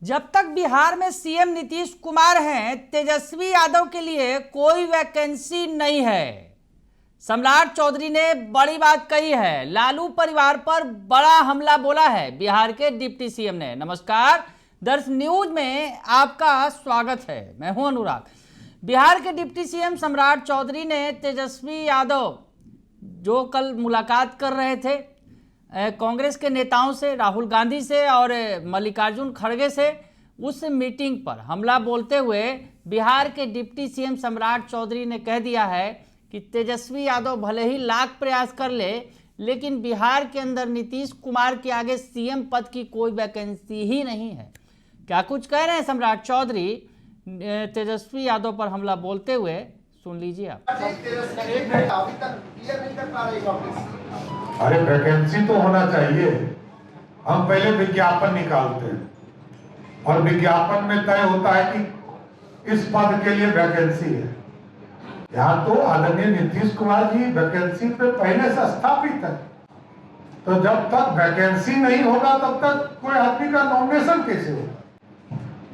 जब तक बिहार में सीएम नीतीश कुमार हैं, तेजस्वी यादव के लिए कोई वैकेंसी नहीं है। सम्राट चौधरी ने बड़ी बात कही है। लालू परिवार पर बड़ा हमला बोला है बिहार के डिप्टी सीएम ने। नमस्कार, दर्श न्यूज में आपका स्वागत है। मैं हूं अनुराग। बिहार के डिप्टी सीएम सम्राट चौधरी ने तेजस्वी यादव जो कल मुलाकात कर रहे थे कांग्रेस के नेताओं से, राहुल गांधी से और मल्लिकार्जुन खड़गे से, उस मीटिंग पर हमला बोलते हुए बिहार के डिप्टी सीएम सम्राट चौधरी ने कह दिया है कि तेजस्वी यादव भले ही लाख प्रयास कर ले, लेकिन बिहार के अंदर नीतीश कुमार के आगे सीएम पद की कोई वैकेंसी ही नहीं है। क्या कुछ कह रहे हैं सम्राट चौधरी तेजस्वी यादव पर हमला बोलते हुए, सुन लीजिए आप। अरे वैकेंसी तो होना चाहिए। हम पहले विज्ञापन निकालते हैं और विज्ञापन में तय होता है कि इस पद के लिए वैकेंसी है। यहाँ तो आदरणीय नीतीश कुमार जी वैकेंसी पे पहले से स्थापित है, तो जब तक वैकेंसी नहीं होगा तब तक कोई आदमी का नॉमिनेशन कैसे होगा।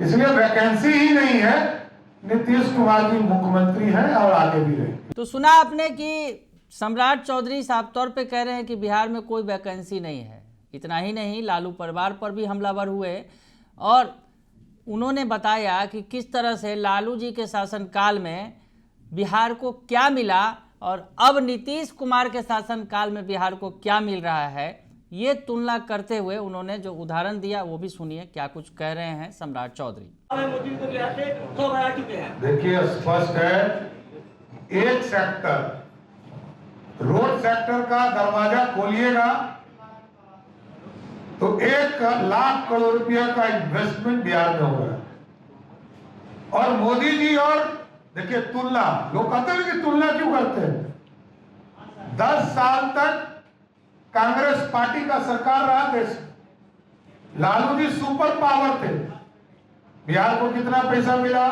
इसलिए वैकेंसी ही नहीं है। नीतीश कुमार जी मुख्यमंत्री हैं और आगे भी रहेंगे। तो सुना आपने कि सम्राट चौधरी साफ तौर पे कह रहे हैं कि बिहार में कोई वैकेंसी नहीं है। इतना ही नहीं, लालू परिवार पर भी हमलावर हुए और उन्होंने बताया कि किस तरह से लालू जी के शासनकाल में बिहार को क्या मिला और अब नीतीश कुमार के शासनकाल में बिहार को क्या मिल रहा है। ये तुलना करते हुए उन्होंने जो उदाहरण दिया वो भी सुनिए क्या कुछ कह रहे हैं सम्राट चौधरी। देखिए, स्पष्ट है, एक सेक्टर रोड सेक्टर का दरवाजा खोलिएगा तो 1 लाख करोड़ रुपया का इन्वेस्टमेंट बिहार में हो रहा है। और मोदी जी और देखिए तुलना, लोग कहते हैं कि तुलना क्यों करते हैं। 10 साल तक कांग्रेस पार्टी का सरकार रहा देश। लालू जी सुपर पावर थे। बिहार को कितना पैसा मिला?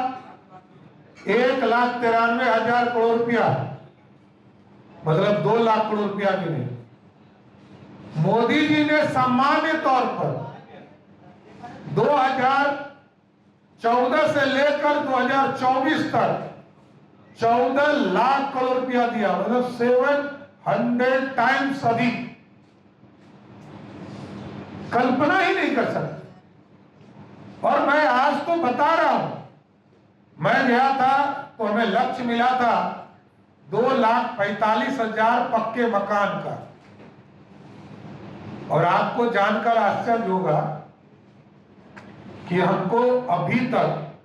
1,93,000 करोड़ रुपया, मतलब 2 लाख करोड़ रुपया भी नहीं। मोदी जी ने सामान्य तौर पर 2014 से लेकर 2024 तक 14 लाख करोड़ रुपया दिया, मतलब 700 टाइम्स अधिक। कल्पना ही नहीं कर सकते। और मैं आज तो बता रहा हूं, मैं गया था तो हमें लक्ष्य मिला था 2,45,000 पक्के मकान का। और आपको जानकर आश्चर्य होगा कि हमको अभी तक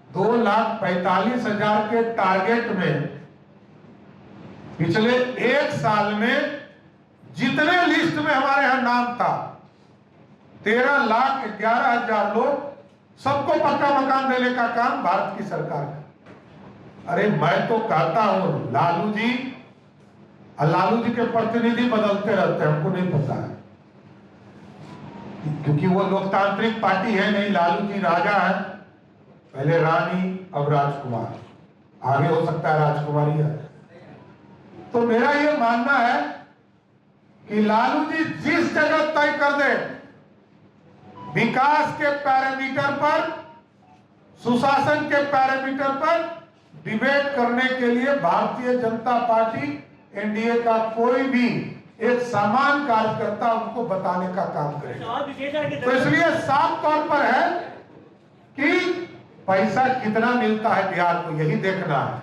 2,45,000 के टारगेट में पिछले 1 साल में जितने लिस्ट में हमारे यहां नाम था 13,11,000 लोग, सबको पक्का मकान देने का काम भारत की सरकार का। अरे मैं तो कहता हूं लालू जी के प्रतिनिधि बदलते रहते हैं, हमको नहीं पता है क्योंकि वो लोकतांत्रिक पार्टी है नहीं। लालू जी राजा है, पहले रानी अब राजकुमार, आगे हो सकता है राजकुमारी है। तो मेरा ये मानना है कि लालू जी जिस जगह तय कर दे, विकास के पैरामीटर पर, सुशासन के पैरामीटर पर डिबेट करने के लिए भारतीय जनता पार्टी, एनडीए का कोई भी एक समान कार्यकर्ता उनको बताने का काम करेगा। तो इसलिए साफ तौर पर है कि पैसा कितना मिलता है बिहार को, यही देखना है।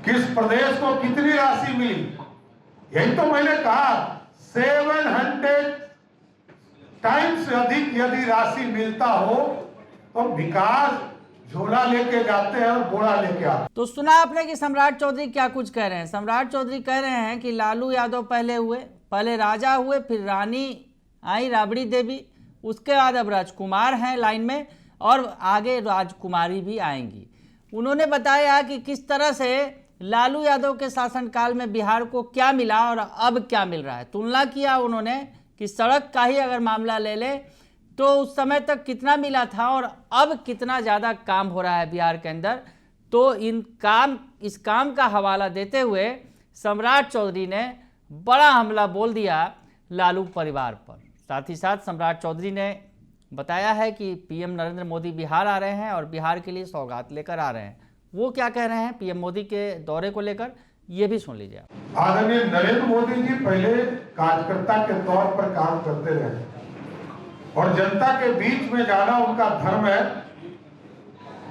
किस प्रदेश को कितनी राशि मिली, यही तो मैंने कहा। 700 टाइम्स से अधिक यदि राशि मिलता हो तो विकास झोला लेके जाते हैं और बोरा लेके आते। तो सुना आपने कि सम्राट चौधरी क्या कुछ कह रहे हैं। सम्राट चौधरी कह रहे हैं कि लालू यादव पहले राजा हुए, फिर रानी आई राबड़ी देवी, उसके बाद अब राजकुमार हैं लाइन में और आगे राजकुमारी भी आएंगी। उन्होंने बताया कि किस तरह से लालू यादव के शासनकाल में बिहार को क्या मिला और अब क्या मिल रहा है। तुलना किया उन्होंने कि सड़क का ही अगर मामला ले ले तो उस समय तक कितना मिला था और अब कितना ज़्यादा काम हो रहा है बिहार के अंदर। तो इस काम का हवाला देते हुए सम्राट चौधरी ने बड़ा हमला बोल दिया लालू परिवार पर। साथ ही साथ सम्राट चौधरी ने बताया है कि पीएम नरेंद्र मोदी बिहार आ रहे हैं और बिहार के लिए सौगात लेकर आ रहे हैं। वो क्या कह रहे हैं पीएम मोदी के दौरे को लेकर, ये भी सुन लीजिए। आदरणीय नरेंद्र मोदी जी पहले कार्यकर्ता के तौर पर काम करते रहे और जनता के बीच में जाना उनका धर्म है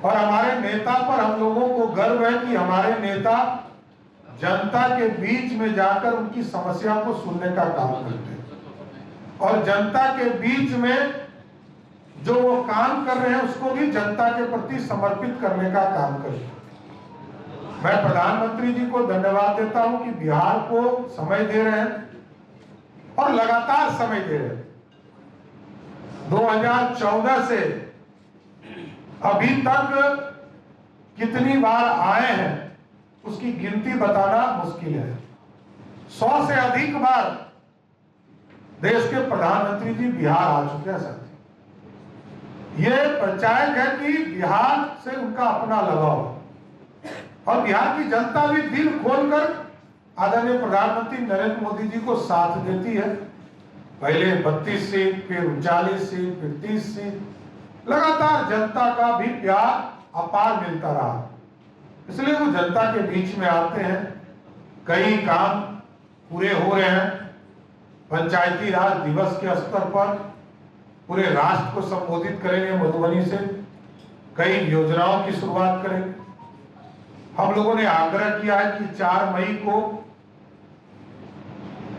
और हमारे नेता पर हम लोगों को गर्व है कि हमारे नेता जनता के बीच में जाकर उनकी समस्या को सुनने का काम करते हैं और जनता के बीच में जो वो काम कर रहे हैं उसको भी जनता के प्रति समर्पित करने का काम करते हैं। मैं प्रधानमंत्री जी को धन्यवाद देता हूं कि बिहार को समय दे रहे हैं और लगातार समय दे रहे हैं। 2014 से अभी तक कितनी बार आए हैं उसकी गिनती बताना मुश्किल है। 100 से अधिक बार देश के प्रधानमंत्री जी बिहार आ चुके हैं साथी। ये परिचायक है कि बिहार से उनका अपना लगाव और बिहार की जनता भी दिल खोलकर आदरणीय प्रधानमंत्री नरेंद्र मोदी जी को साथ देती है। पहले 32 सीट, फिर 39 सीट, फिर 30 सीट, लगातार जनता का भी प्यार अपार मिलता रहा। इसलिए वो जनता के बीच में आते हैं। कई काम पूरे हो रहे हैं। पंचायती राज दिवस के स्तर पर पूरे राष्ट्र को संबोधित करेंगे मधुबनी से, कई योजनाओं की शुरुआत करेंगे। हम लोगों ने आग्रह किया है कि 4 मई को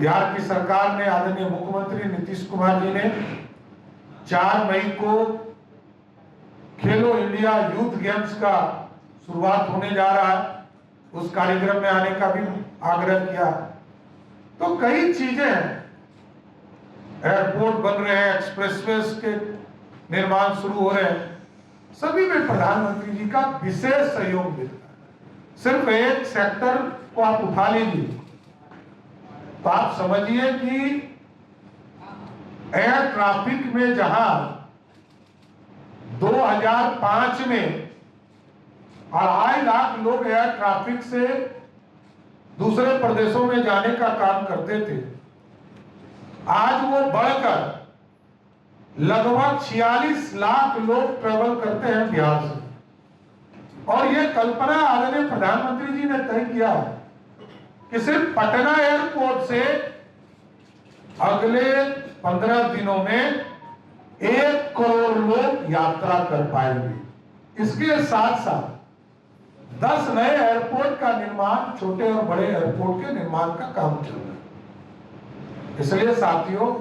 बिहार की सरकार ने, आदरणीय मुख्यमंत्री नीतीश कुमार जी ने 4 मई को खेलो इंडिया यूथ गेम्स का शुरुआत होने जा रहा है। उस कार्यक्रम में आने का भी आग्रह किया। तो कई चीजें हैं, एयरपोर्ट बन रहे हैं, एक्सप्रेसवेज के निर्माण शुरू हो रहे हैं, सभी में प्रधानमंत्री जी का विशेष सहयोग मिलता है। सिर्फ एक सेक्टर को आप उठा लीजिए तो आप समझिए कि एयर ट्रैफिक में जहां 2005 में 2.5 लाख लोग एयर ट्रैफिक से दूसरे प्रदेशों में जाने का काम करते थे, आज वो बढ़कर लगभग 46 लाख लोग ट्रेवल करते हैं बिहार से। और ये कल्पना आदरणीय प्रधानमंत्री जी ने तय किया कि सिर्फ पटना एयरपोर्ट से अगले 15 दिनों में 1 करोड़ लोग यात्रा कर पाएंगे। इसके साथ साथ 10 नए एयरपोर्ट का निर्माण, छोटे और बड़े एयरपोर्ट के निर्माण का काम चल रहा है। इसलिए साथियों,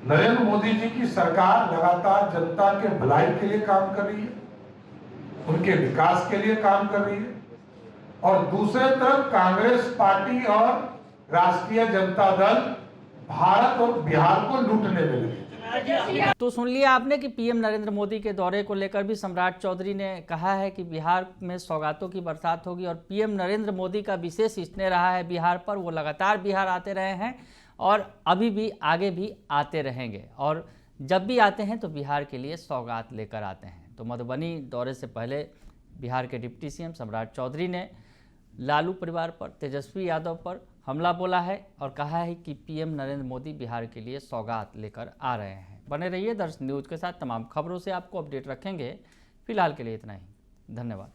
नरेंद्र मोदी जी की सरकार लगातार जनता के भलाई के लिए काम कर रही है, उनके विकास के लिए काम कर रही है और दूसरे तरफ कांग्रेस पार्टी और राष्ट्रीय जनता दल भारत और बिहार को लूटने में लगे। तो सुन लिया आपने कि पीएम नरेंद्र मोदी के दौरे को लेकर भी सम्राट चौधरी ने कहा है कि बिहार में सौगातों की बरसात होगी और पीएम नरेंद्र मोदी का विशेष स्नेह रहा है बिहार पर। वो लगातार बिहार आते रहे हैं और अभी भी आगे भी आते रहेंगे और जब भी आते हैं तो बिहार के लिए सौगात लेकर आते हैं। तो मधुबनी दौरे से पहले बिहार के डिप्टी सीएम सम्राट चौधरी ने लालू परिवार पर, तेजस्वी यादव पर हमला बोला है और कहा है कि पीएम नरेंद्र मोदी बिहार के लिए सौगात लेकर आ रहे हैं। बने रहिए दर्शन न्यूज़ के साथ, तमाम खबरों से आपको अपडेट रखेंगे। फिलहाल के लिए इतना ही, धन्यवाद।